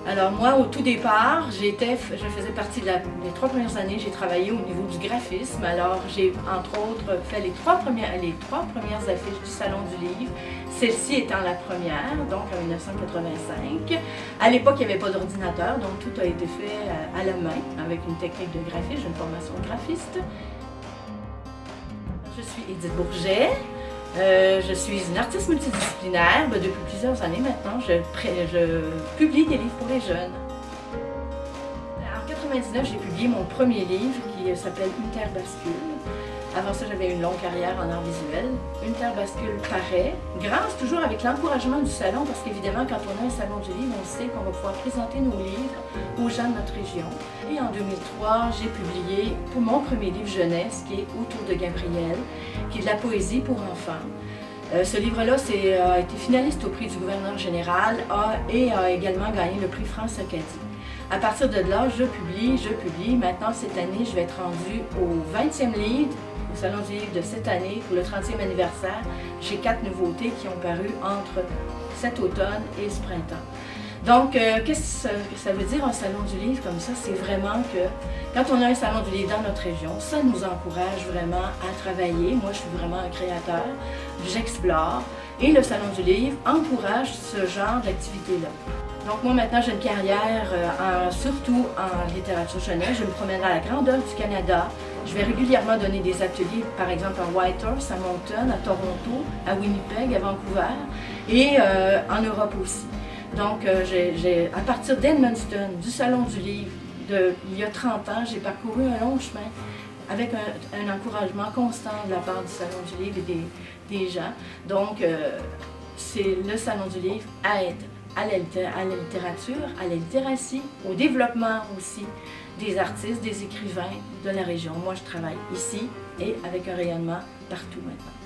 Alors moi, au tout départ, je faisais partie des 3 premières années, j'ai travaillé au niveau du graphisme. Alors j'ai entre autres fait les trois premières affiches du Salon du Livre, celle-ci étant la première, donc en 1985. À l'époque, il n'y avait pas d'ordinateur, donc tout a été fait à la main avec une technique de graphisme, j'ai une formation de graphiste. Je suis Edith Bourget. Je suis une artiste multidisciplinaire. Depuis plusieurs années maintenant, je publie des livres pour les jeunes. En 1999, j'ai publié mon premier livre qui s'appelle Une terre bascule. Avant ça, j'avais une longue carrière en art visuel. Une terre bascule paraît, grâce toujours avec l'encouragement du salon, parce qu'évidemment, quand on a un salon du livre, on sait qu'on va pouvoir présenter nos livres aux gens de notre région. Et en 2003, j'ai publié pour mon premier livre jeunesse, qui est Autour de Gabriel, qui est de la poésie pour enfants. Ce livre-là a été finaliste au prix du gouverneur général et a également gagné le prix France Acadie. À partir de là, je publie. Maintenant, cette année, je vais être rendue au 20e livre au Salon du Livre de cette année pour le 30e anniversaire. J'ai 4 nouveautés qui ont paru entre cet automne et ce printemps. Donc, qu'est-ce que ça veut dire un salon du livre comme ça? C'est vraiment que quand on a un salon du livre dans notre région, ça nous encourage vraiment à travailler. Moi, je suis vraiment un créateur, j'explore et le salon du livre encourage ce genre d'activité-là. Donc moi maintenant j'ai une carrière surtout en littérature jeunesse. Je me promène à la grandeur du Canada. Je vais régulièrement donner des ateliers, par exemple à Whitehorse, à Moncton, à Toronto, à Winnipeg, à Vancouver et en Europe aussi. Donc à partir d'Edmundston, du Salon du Livre, il y a 30 ans, j'ai parcouru un long chemin avec un encouragement constant de la part du Salon du Livre et des gens. Donc c'est le Salon du Livre aide à la littérature, à la littératie, au développement aussi des artistes, des écrivains de la région. Moi, je travaille ici et avec un rayonnement partout maintenant.